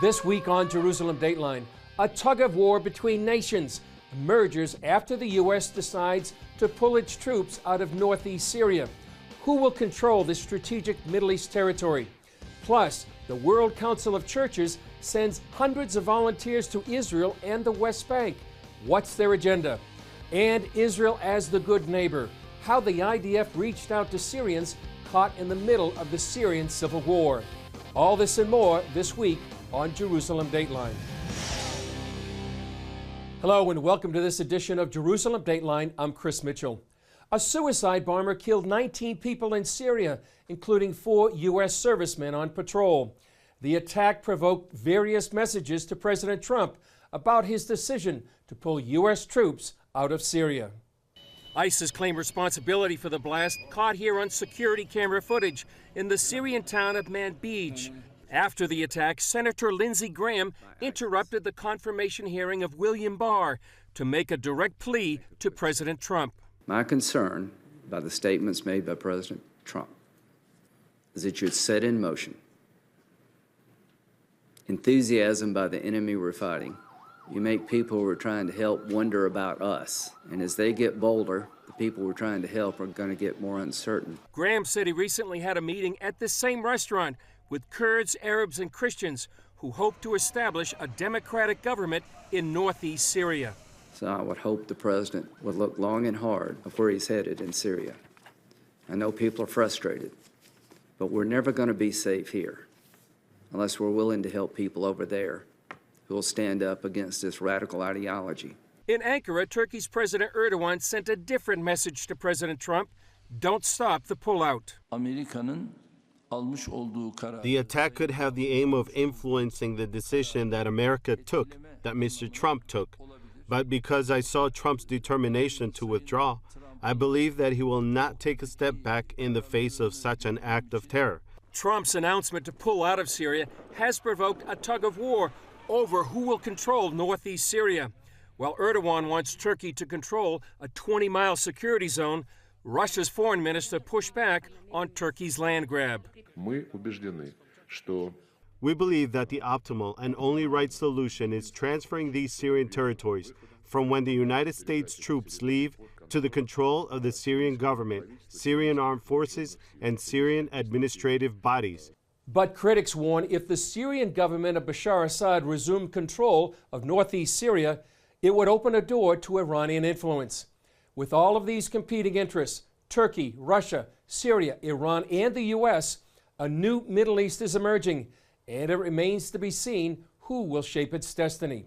This week on Jerusalem Dateline, a tug of war between nations emerges after the U.S. decides to pull its troops out of northeast Syria. Who will control this strategic Middle East territory? Plus, the World Council of Churches sends hundreds of volunteers to Israel and the West Bank. What's their agenda? And Israel as the good neighbor. How the IDF reached out to Syrians caught in the middle of the Syrian civil war. All this and more this week on Jerusalem Dateline. Hello and welcome to this edition of Jerusalem Dateline. I'm Chris Mitchell. A suicide bomber killed 19 people in Syria, including 4 U.S. servicemen on patrol. The attack provoked various messages to President Trump about his decision to pull U.S. troops out of Syria. ISIS claimed responsibility for the blast caught here on security camera footage in the Syrian town of Manbij. After the attack, Senator Lindsey Graham interrupted the confirmation hearing of William Barr to make a direct plea to President Trump. My concern by the statements made by President Trump is that you'd set in motion enthusiasm by the enemy we're fighting. You make people who are trying to help wonder about us, and as they get bolder, the people we're trying to help are going to get more uncertain. Graham said he recently had a meeting at the same restaurant with Kurds, Arabs, and Christians who hope to establish a democratic government in northeast Syria. So I would hope the president would look long and hard at where he's headed in Syria. I know people are frustrated, but we're never going to be safe here unless we're willing to help people over there who will stand up against this radical ideology. In Ankara, Turkey's President Erdogan sent a different message to President Trump: don't stop the pullout. The attack could have the aim of influencing the decision that America took, that Mr. Trump took. But because I saw Trump's determination to withdraw, I believe that he will not take a step back in the face of such an act of terror. Trump's announcement to pull out of Syria has provoked a tug of war over who will control northeast Syria. While Erdogan wants Turkey to control a 20-mile security zone, Russia's foreign minister pushed back on Turkey's land grab. We believe that the optimal and only right solution is transferring these Syrian territories from when the United States troops leave to the control of the Syrian government, Syrian armed forces, and Syrian administrative bodies. But critics warn if the Syrian government of Bashar Assad resumed control of northeast Syria, it would open a door to Iranian influence. With all of these competing interests, Turkey, Russia, Syria, Iran, and the U.S., a new Middle East is emerging, and it remains to be seen who will shape its destiny.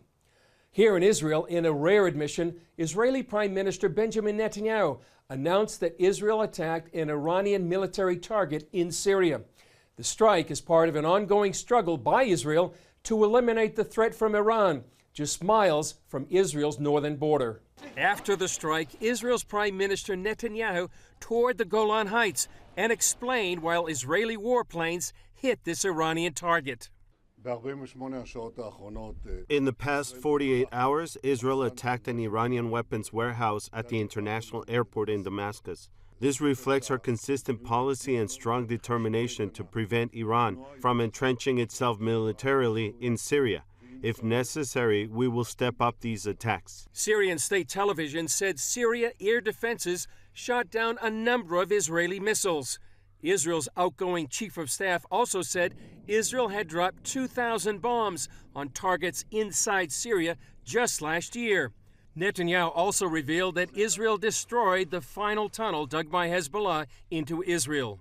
Here in Israel, in a rare admission, Israeli Prime Minister Benjamin Netanyahu announced that Israel attacked an Iranian military target in Syria. The strike is part of an ongoing struggle by Israel to eliminate the threat from Iran, just miles from Israel's northern border. After the strike, Israel's Prime Minister Netanyahu toured the Golan Heights and explained why Israeli warplanes hit this Iranian target. In the past 48 hours, Israel attacked an Iranian weapons warehouse at the international airport in Damascus. This reflects our consistent policy and strong determination to prevent Iran from entrenching itself militarily in Syria. If necessary, we will step up these attacks. Syrian state television said Syria air defenses shot down a number of Israeli missiles. Israel's outgoing chief of staff also said Israel had dropped 2,000 bombs on targets inside Syria just last year. Netanyahu also revealed that Israel destroyed the final tunnel dug by Hezbollah into Israel.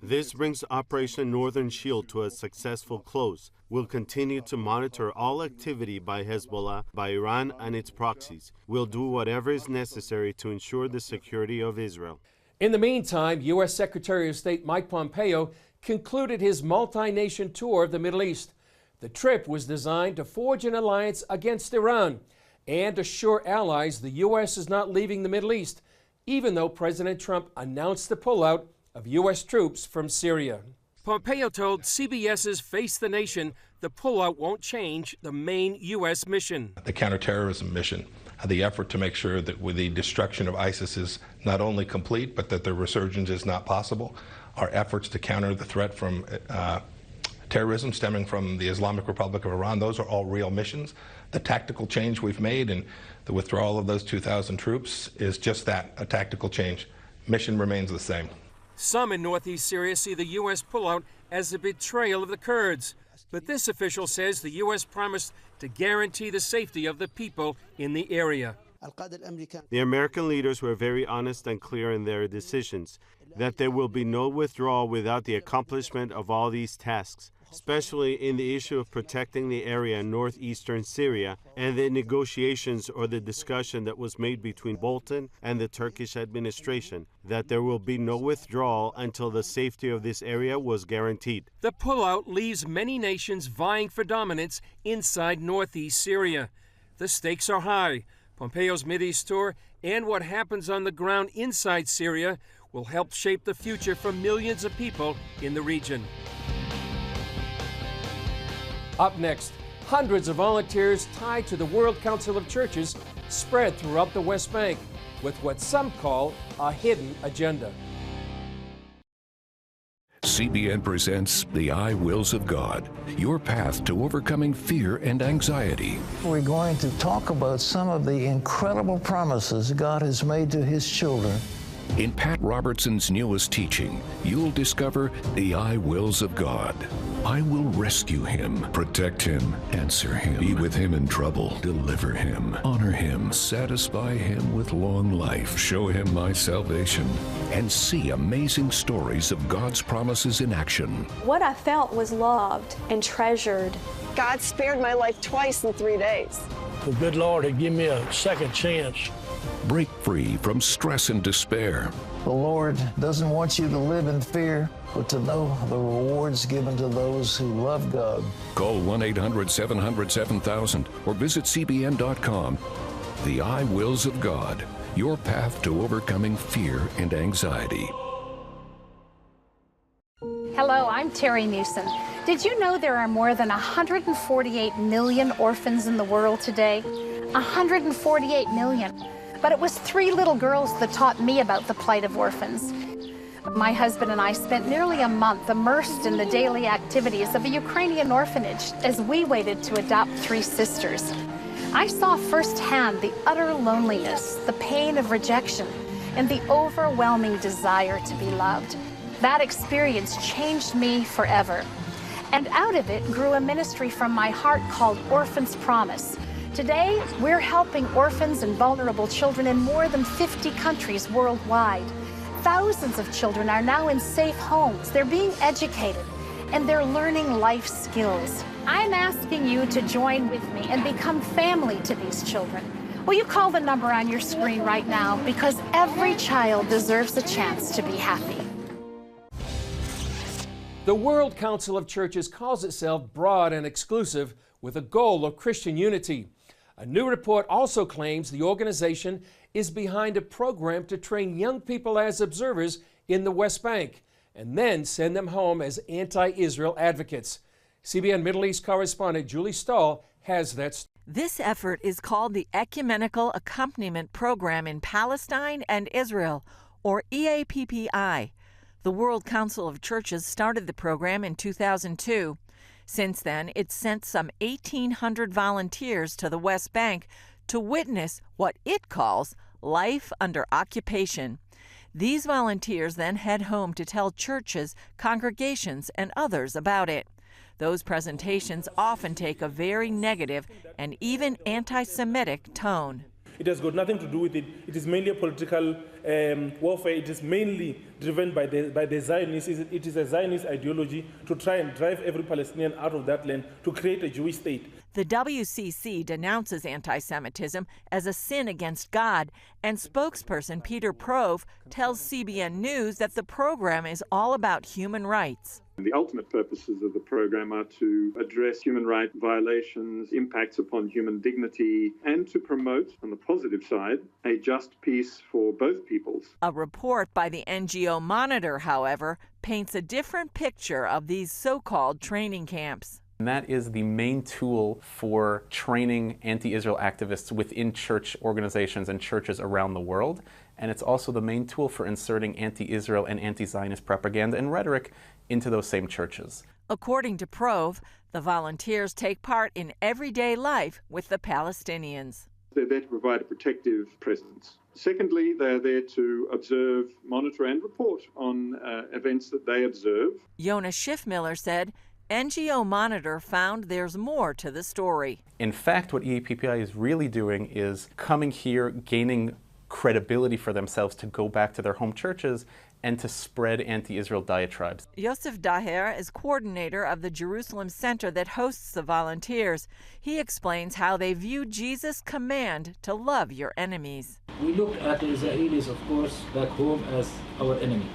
This brings Operation Northern Shield to a successful close. We'll continue to monitor all activity by Hezbollah, by Iran, and its proxies. We'll do whatever is necessary to ensure the security of Israel. In the meantime, U.S. Secretary of State Mike Pompeo concluded his multi-nation tour of the Middle East. The trip was designed to forge an alliance against Iran and assure allies the U.S. is not leaving the Middle East, even though President Trump announced the pullout of U.S. troops from Syria. Pompeo told CBS's Face the Nation the pullout won't change the main U.S. mission. The counterterrorism mission, the effort to make sure that the destruction of ISIS is not only complete, but that the resurgence is not possible. Our efforts to counter the threat from terrorism stemming from the Islamic Republic of Iran. Those are all real missions. The tactical change we've made and the withdrawal of those 2,000 troops is just that, a tactical change. Mission remains the same. Some in northeast Syria see the U.S. pullout as a betrayal of the Kurds. But this official says the U.S. promised to guarantee the safety of the people in the area. The American leaders were very honest and clear in their decisions, that there will be no withdrawal without the accomplishment of all these tasks, especially in the issue of protecting the area in northeastern Syria and the negotiations or the discussion that was made between Bolton and the Turkish administration, that there will be no withdrawal until the safety of this area was guaranteed. The pullout leaves many nations vying for dominance inside northeast Syria. The stakes are high. Pompeo's Mideast tour and what happens on the ground inside Syria will help shape the future for millions of people in the region. Up next, hundreds of volunteers tied to the World Council of Churches spread throughout the West Bank with what some call a hidden agenda. CBN presents The I Wills of God, your path to overcoming fear and anxiety. We're going to talk about some of the incredible promises God has made to His children. In Pat Robertson's newest teaching, you'll discover the I Wills of God. I will rescue him, protect him, answer him, be with him in trouble, deliver him, honor him, satisfy him with long life, show him my salvation, and see amazing stories of God's promises in action. What I felt was loved and treasured. God spared my life twice in 3 days. The good Lord had given me a second chance. Break free from stress and despair. The Lord doesn't want you to live in fear, but to know the rewards given to those who love God. Call 1-800-700-7000 or visit cbn.com. The I Wills of God, your path to overcoming fear and anxiety. Hello, I'm Terry Newsom. Did you know there are more than 148 million orphans in the world today? 148 million. But it was 3 little girls that taught me about the plight of orphans. My husband and I spent nearly a month immersed in the daily activities of a Ukrainian orphanage as we waited to adopt 3 sisters. I saw firsthand the utter loneliness, the pain of rejection, and the overwhelming desire to be loved. That experience changed me forever. And out of it grew a ministry from my heart called Orphans Promise. Today, we're helping orphans and vulnerable children in more than 50 countries worldwide. Thousands of children are now in safe homes. They're being educated, and they're learning life skills. I'm asking you to join with me and become family to these children. Will you call the number on your screen right now? Because every child deserves a chance to be happy. The World Council of Churches calls itself broad and exclusive with a goal of Christian unity. A new report also claims the organization is behind a program to train young people as observers in the West Bank and then send them home as anti-Israel advocates. CBN Middle East correspondent Julie Stahl has that story. This effort is called the Ecumenical Accompaniment Program in Palestine and Israel, or EAPPI. The World Council of Churches started the program in 2002. Since then, it's sent some 1,800 volunteers to the West Bank to witness what it calls life under occupation. These volunteers then head home to tell churches, congregations, and others about it. Those presentations often take a very negative and even anti-Semitic tone. It has got nothing to do with it. It is mainly a political warfare. It is mainly driven by the Zionists. It is a Zionist ideology to try and drive every Palestinian out of that land to create a Jewish state. The WCC denounces anti-Semitism as a sin against God, and spokesperson Peter Prove tells CBN News that the program is all about human rights. The ultimate purposes of the program are to address human rights violations, impacts upon human dignity, and to promote, on the positive side, a just peace for both peoples. A report by the NGO Monitor, however, paints a different picture of these so-called training camps. And that is the main tool for training anti-Israel activists within church organizations and churches around the world. and it's also the main tool for inserting anti-Israel and anti-Zionist propaganda and rhetoric into those same churches. According to Prove, the volunteers take part in everyday life with the Palestinians. They're there to provide a protective presence. Secondly, they're there to observe, monitor, and report on events that they observe. Jonas Schiffmiller said NGO Monitor found there's more to the story. In fact, what EAPPI is really doing is coming here, gaining credibility for themselves to go back to their home churches and to spread anti-Israel diatribes. Yosef Daher is coordinator of the Jerusalem Center that hosts the volunteers. He explains how they view Jesus' command to love your enemies. We look at the Israelis, of course, back home as our enemy.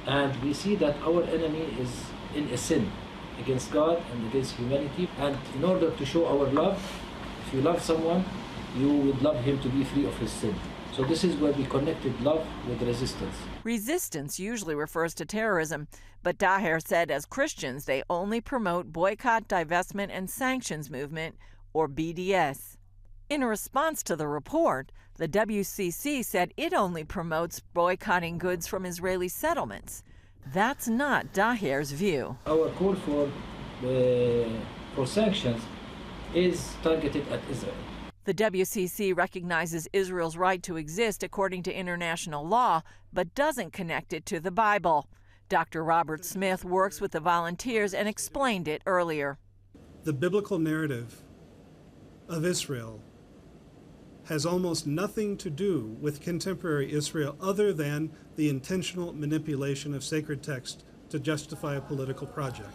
And we see that our enemy is in a sin against God and against humanity. And in order to show our love, if you love someone, you would love him to be free of his sin. So this is where we connected love with resistance. Resistance usually refers to terrorism, but Daher said as Christians they only promote boycott, divestment, and sanctions movement, or BDS. In response to the report, the WCC said it only promotes boycotting goods from Israeli settlements. That's not Daher's view. Our call for sanctions is targeted at Israel. The WCC recognizes Israel's right to exist according to international law, but doesn't connect it to the Bible. Dr. Robert Smith works with the volunteers and explained it earlier. The biblical narrative of Israel has almost nothing to do with contemporary Israel other than the intentional manipulation of sacred text to justify a political project.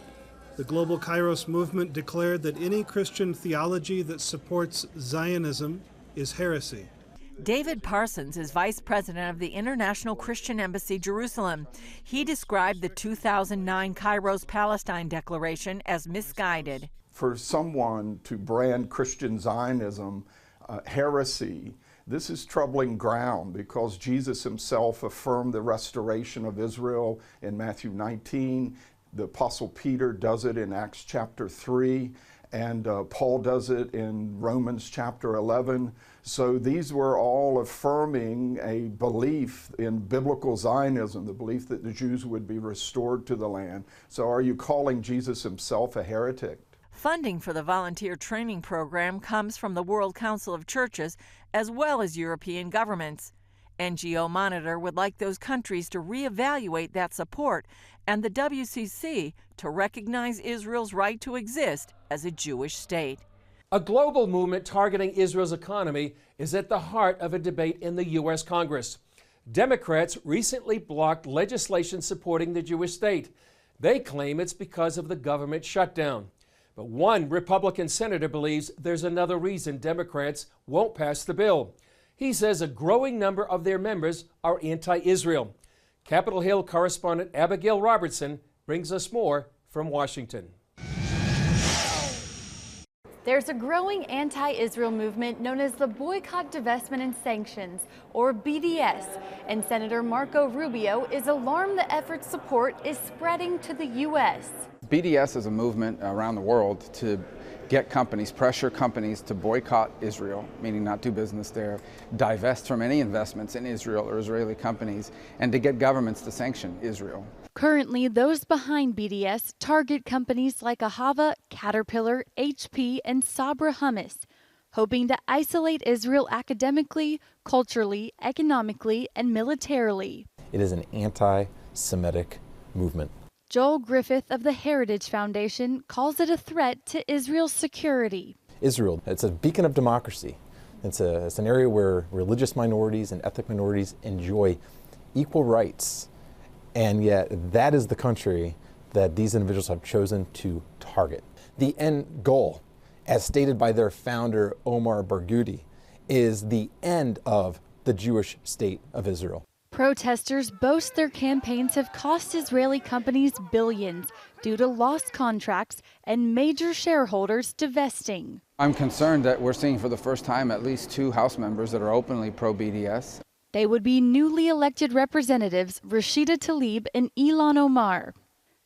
The Global Kairos movement declared that any Christian theology that supports Zionism is heresy. David Parsons is vice president of the International Christian Embassy, Jerusalem. He described the 2009 Kairos Palestine Declaration as misguided. For someone to brand Christian Zionism heresy, this is troubling ground because Jesus himself affirmed the restoration of Israel in Matthew 19. The Apostle Peter does it in Acts chapter 3, and Paul does it in Romans chapter 11. So these were all affirming a belief in biblical Zionism, the belief that the Jews would be restored to the land. So are you calling Jesus himself a heretic? Funding for the volunteer training program comes from the World Council of Churches as well as European governments. NGO Monitor would like those countries to reevaluate that support and the WCC to recognize Israel's right to exist as a Jewish state. A global movement targeting Israel's economy is at the heart of a debate in the U.S. Congress. Democrats recently blocked legislation supporting the Jewish state. They claim it's because of the government shutdown. But one Republican senator believes there's another reason Democrats won't pass the bill. He says a growing number of their members are anti-Israel. Capitol Hill correspondent Abigail Robertson brings us more from Washington. There's a growing anti-Israel movement known as the Boycott, Divestment, and Sanctions, or BDS, and Senator Marco Rubio is alarmed the effort's support is spreading to the U.S. BDS is a movement around the world to get companies, pressure companies to boycott Israel, meaning not do business there, divest from any investments in Israel or Israeli companies, and to get governments to sanction Israel. Currently, those behind BDS target companies like Ahava, Caterpillar, HP, and Sabra Hummus, hoping to isolate Israel academically, culturally, economically, and militarily. It is an anti-Semitic movement. Joel Griffith of the Heritage Foundation calls it a threat to Israel's security. Israel, it's a beacon of democracy. It's an area where religious minorities and ethnic minorities enjoy equal rights. And yet that is the country that these individuals have chosen to target. The end goal, as stated by their founder, Omar Barghouti, is the end of the Jewish state of Israel. Protesters boast their campaigns have cost Israeli companies billions due to lost contracts and major shareholders divesting. I'm concerned that we're seeing for the first time at least 2 House members that are openly pro-BDS. They would be newly elected representatives Rashida Tlaib and Ilan Omar.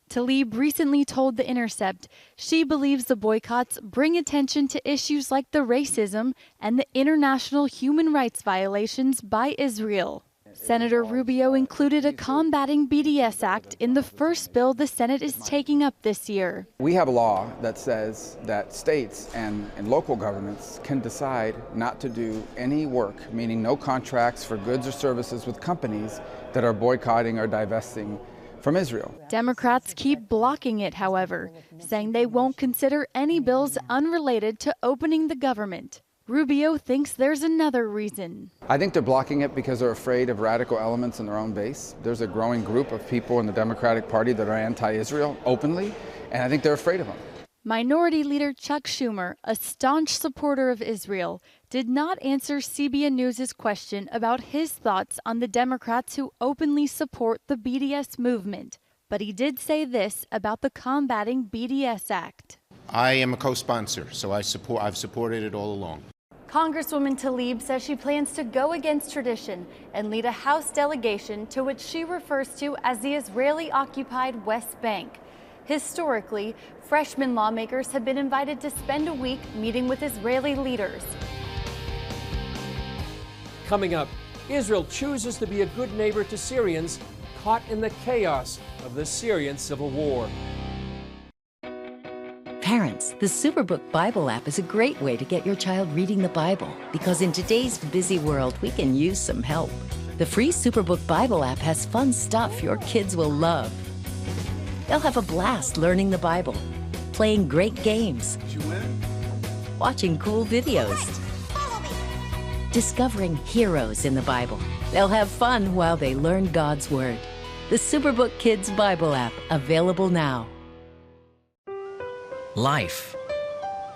Tlaib recently told The Intercept she believes the boycotts bring attention to issues like the racism and the international human rights violations by Israel. Senator Rubio included a Combating BDS Act in the first bill the Senate is taking up this year. We have a law that says that states and local governments can decide not to do any work, meaning no contracts for goods or services with companies that are boycotting or divesting from Israel. Democrats keep blocking it, however, saying they won't consider any bills unrelated to opening the government. Rubio thinks there's another reason. I think they're blocking it because they're afraid of radical elements in their own base. There's a growing group of people in the Democratic Party that are anti-Israel openly, and I think they're afraid of them. Minority Leader Chuck Schumer, a staunch supporter of Israel, did not answer CBN News' question about his thoughts on the Democrats who openly support the BDS movement. But he did say this about the Combating BDS Act. I am a co-sponsor, so I've supported it all along. Congresswoman Tlaib says she plans to go against tradition and lead a House delegation to which she refers to as the Israeli-occupied West Bank. Historically, freshman lawmakers have been invited to spend a week meeting with Israeli leaders. Coming up, Israel chooses to be a good neighbor to Syrians caught in the chaos of the Syrian civil war. Parents, the Superbook Bible app is a great way to get your child reading the Bible, because in today's busy world, we can use some help. The free Superbook Bible app has fun stuff your kids will love. They'll have a blast learning the Bible, playing great games, watching cool videos, discovering heroes in the Bible. They'll have fun while they learn God's Word. The Superbook Kids Bible app, available now. Life.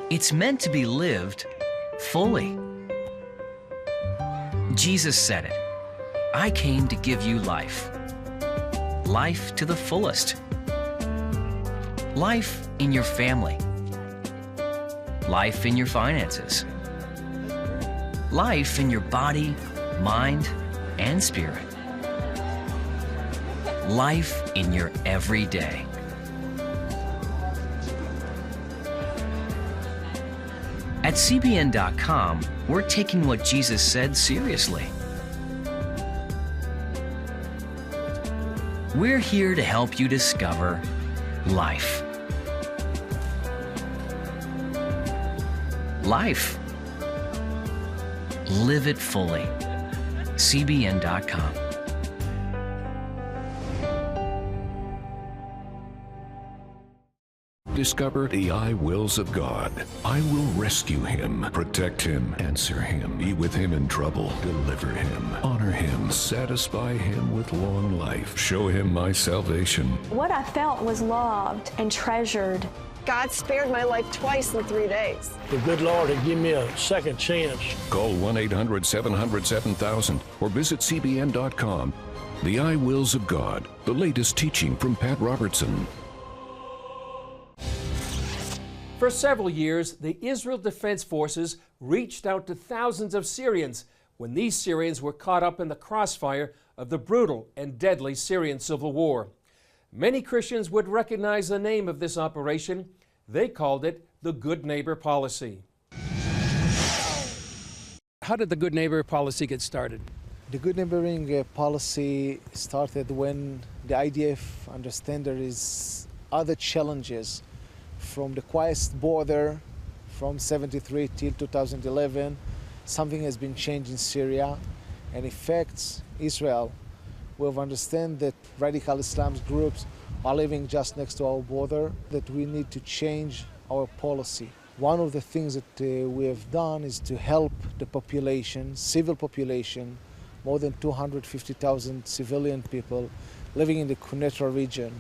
It's meant to be lived fully. Jesus said it. I came to give you life. Life to the fullest. Life in your family. Life in your finances. Life in your body, mind, and spirit. Life in your everyday. At CBN.com, we're taking what Jesus said seriously. We're here to help you discover life. Life. Live it fully. CBN.com. Discover the I wills of God. I will rescue him, protect him, answer him, be with him in trouble, deliver him, honor him, satisfy him with long life, show him my salvation. What I felt was loved and treasured. God spared my life twice in 3 days. The good Lord had given me a second chance. Call 1-800-700-7000 or visit CBN.com. The I wills of God, the latest teaching from Pat Robertson. For several years, the Israel Defense Forces reached out to thousands of Syrians when these Syrians were caught up in the crossfire of the brutal and deadly Syrian civil war. Many Christians would recognize the name of this operation. They called it the Good Neighbor Policy. How did the Good Neighbor Policy get started? The Good Neighboring Policy started when the IDF understand there is other challenges from the quietest border from 73 till 2011. Something has been changed in Syria and affects Israel. We've understand that radical Islam groups are living just next to our border, that we need to change our policy. One of the things that we have done is to help the population, civil population, more than 250,000 civilian people living in the Quneitra region.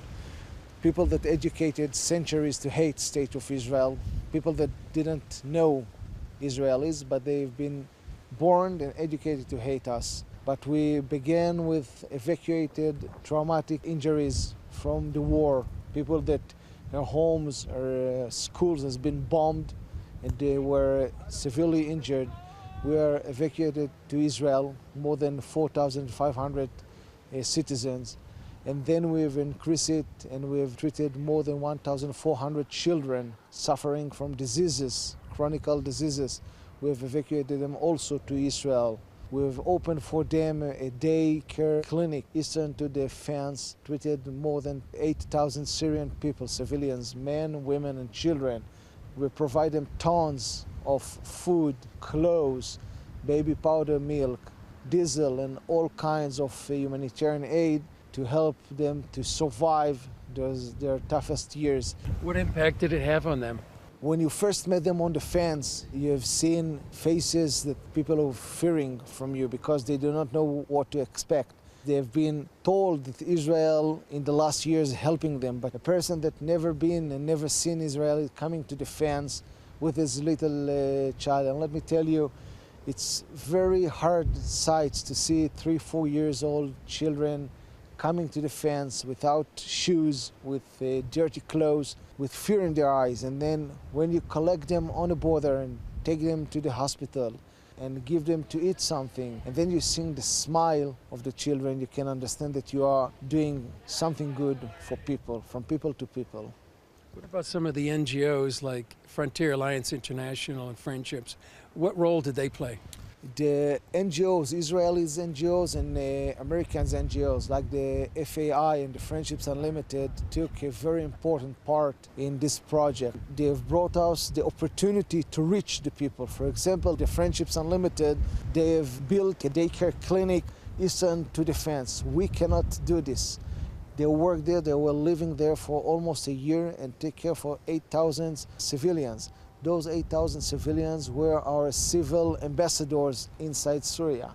People that educated centuries to hate State of Israel, people that didn't know Israelis, but they've been born and educated to hate us. But we began with evacuated traumatic injuries from the war, people that their homes or schools has been bombed and they were severely injured. We were evacuated to Israel, more than 4,500 citizens. And then we've increased it, and we've treated more than 1,400 children suffering from diseases, chronic diseases. We've evacuated them also to Israel. We've opened for them a day care clinic eastern to the fence, treated more than 8,000 Syrian people, civilians, men, women, and children. We provide them tons of food, clothes, baby powder milk, diesel, and all kinds of humanitarian aid to help them to survive their toughest years. What impact did it have on them? When you first met them on the fence, you have seen faces that people are fearing from you because they do not know what to expect. They have been told that Israel in the last years is helping them, but a person that never been and never seen Israel is coming to the fence with his little child. And let me tell you, it's very hard sights to see 3-4 years old children coming to the fence without shoes, with dirty clothes, with fear in their eyes. And then when you collect them on the border and take them to the hospital and give them to eat something, and then you see the smile of the children, you can understand that you are doing something good for people, from people to people. What about some of the NGOs like Frontier Alliance International and Friendships? What role did they play? The NGOs, Israelis NGOs and Americans NGOs like the FAI and the Friendships Unlimited took a very important part in this project. They have brought us the opportunity to reach the people. For example, the Friendships Unlimited, they have built a daycare clinic eastern to the fence. We cannot do this. They worked there, they were living there for almost a year and take care for 8,000 civilians. Those 8,000 civilians were our civil ambassadors inside Syria.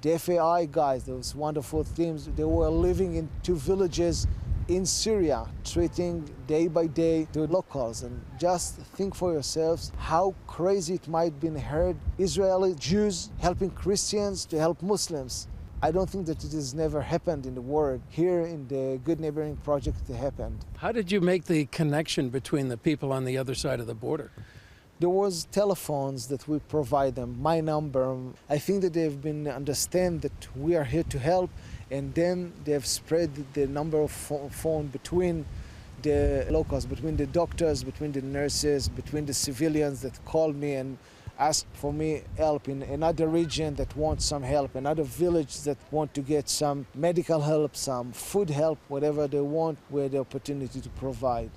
The FAI guys, those wonderful teams, they were living in 2 villages in Syria, treating day by day the locals. And just think for yourselves how crazy it might have been heard Israeli Jews helping Christians to help Muslims. I don't think that it has never happened in the world. Here in the Good Neighboring Project, it happened. How did you make the connection between the people on the other side of the border? There was telephones that we provide them, my number. I think that they've been understand that we are here to help, and then they've spread the number of phone between the locals, between the doctors, between the nurses, between the civilians that called me and asked for me help in another region that wants some help, another village that want to get some medical help, some food help, whatever they want, we had the opportunity to provide.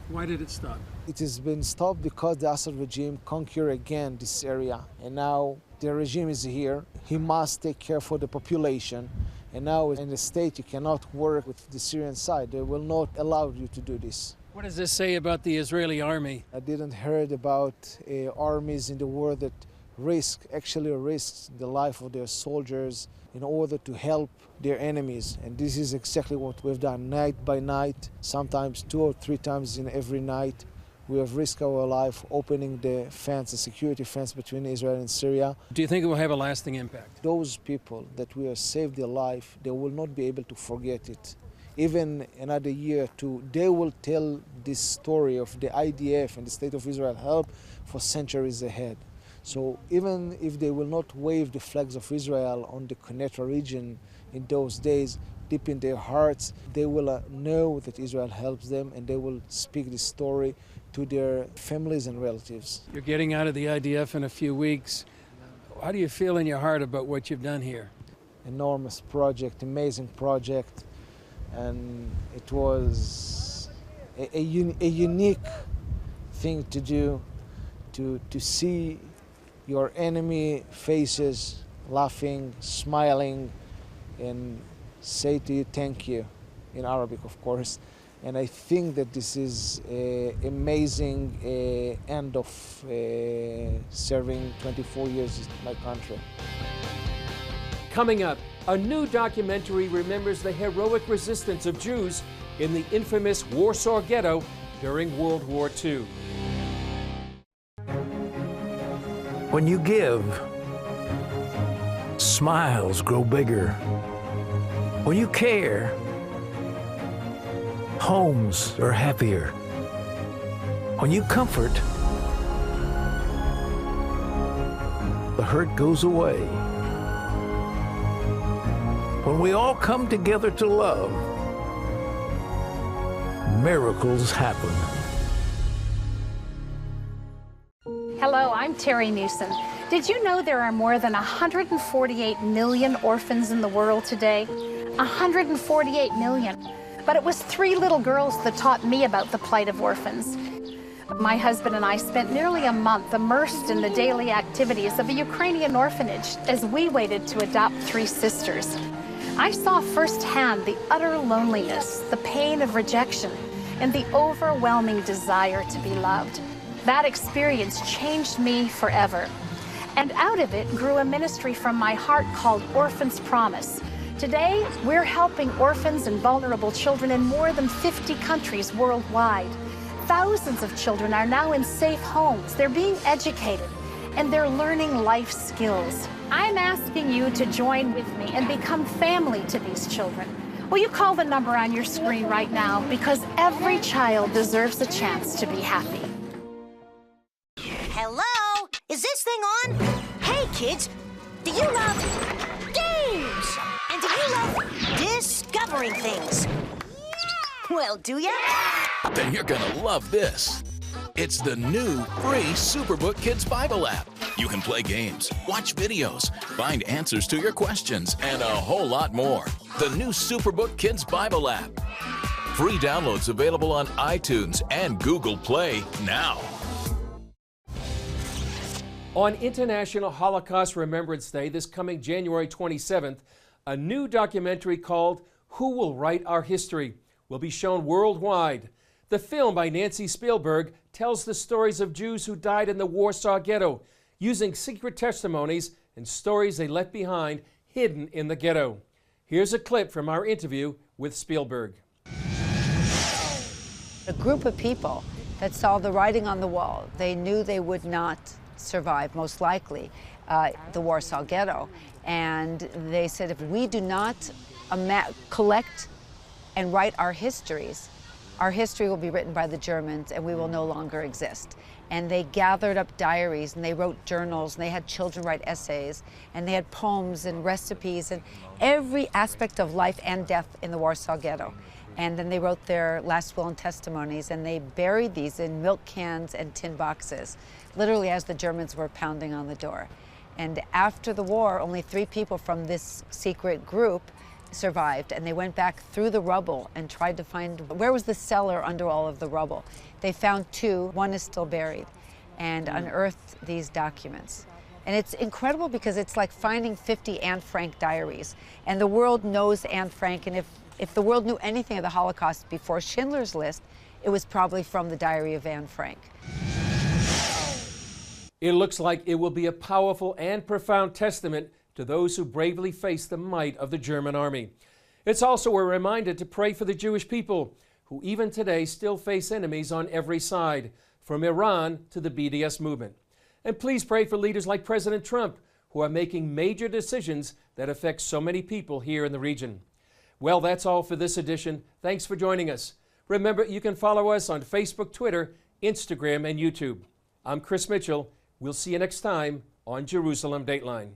Why did it stop? It has been stopped because the Assad regime conquered again this area, and now the regime is here. He must take care for the population, and now in the state you cannot work with the Syrian side. They will not allow you to do this. What does this say about the Israeli army? I didn't heard about armies in the world that actually risk the life of their soldiers in order to help their enemies. And this is exactly what we've done night by night, sometimes 2 or 3 times in every night. We have risked our life opening the fence, the security fence between Israel and Syria. Do you think it will have a lasting impact? Those people that we have saved their life, they will not be able to forget it. Even another year or 2, they will tell this story of the IDF and the State of Israel help for centuries ahead. So even if they will not wave the flags of Israel on the Quneitra region in those days, deep in their hearts, they will know that Israel helps them, and they will speak this story to their families and relatives. You're getting out of the IDF in a few weeks. How do you feel in your heart about what you've done here? Enormous project, amazing project. And it was a unique thing to do, to see your enemy faces laughing, smiling, and say to you thank you, in Arabic of course. And I think that this is an amazing end of serving 24 years in my country. Coming up, a new documentary remembers the heroic resistance of Jews in the infamous Warsaw Ghetto during World War II. When you give, smiles grow bigger. When you care, homes are happier. When you comfort, the hurt goes away. When we all come together to love, miracles happen. Hello, I'm Terry Newsom. Did you know there are more than 148 million orphans in the world today? 148 million. But it was 3 little girls that taught me about the plight of orphans. My husband and I spent nearly a month immersed in the daily activities of a Ukrainian orphanage as we waited to adopt 3 sisters. I saw firsthand the utter loneliness, the pain of rejection, and the overwhelming desire to be loved. That experience changed me forever. And out of it grew a ministry from my heart called Orphans Promise. Today, we're helping orphans and vulnerable children in more than 50 countries worldwide. Thousands of children are now in safe homes. They're being educated, and they're learning life skills. I'm asking you to join with me and become family to these children. Will you call the number on your screen right now? Because every child deserves a chance to be happy. Hello? Is this thing on? Hey, kids, do you love games? And do you love discovering things? Well, do ya? Then you're gonna love this. It's the new free Superbook Kids Bible app. You can play games, watch videos, find answers to your questions, and a whole lot more. The new Superbook Kids Bible app. Free downloads available on iTunes and Google Play now. On International Holocaust Remembrance Day, this coming January 27th, a new documentary called Who Will Write Our History will be shown worldwide. The film by Nancy Spielberg tells the stories of Jews who died in the Warsaw Ghetto, using secret testimonies and stories they left behind hidden in the ghetto. Here's a clip from our interview with Spielberg. A group of people that saw the writing on the wall. They knew they would not survive, most likely, the Warsaw Ghetto. And they said, if we do not collect and write our histories, our history will be written by the Germans and we will no longer exist. And they gathered up diaries and they wrote journals and they had children write essays and they had poems and recipes and every aspect of life and death in the Warsaw Ghetto. And then they wrote their last will and testimonies and they buried these in milk cans and tin boxes, literally as the Germans were pounding on the door. And after the war, only 3 people from this secret group survived, and they went back through the rubble and tried to find where was the cellar under all of the rubble. They found 2, 1 is still buried, and unearthed these documents. And it's incredible because it's like finding 50 Anne Frank diaries, and the world knows Anne Frank, and if the world knew anything of the Holocaust before Schindler's List, it was probably from the diary of Anne Frank. It looks like it will be a powerful and profound testament to those who bravely face the might of the German army. It's also a reminder to pray for the Jewish people, who even today still face enemies on every side, from Iran to the BDS movement. And please pray for leaders like President Trump, who are making major decisions that affect so many people here in the region. Well, that's all for this edition. Thanks for joining us. Remember, you can follow us on Facebook, Twitter, Instagram, and YouTube. I'm Chris Mitchell. We'll see you next time on Jerusalem Dateline.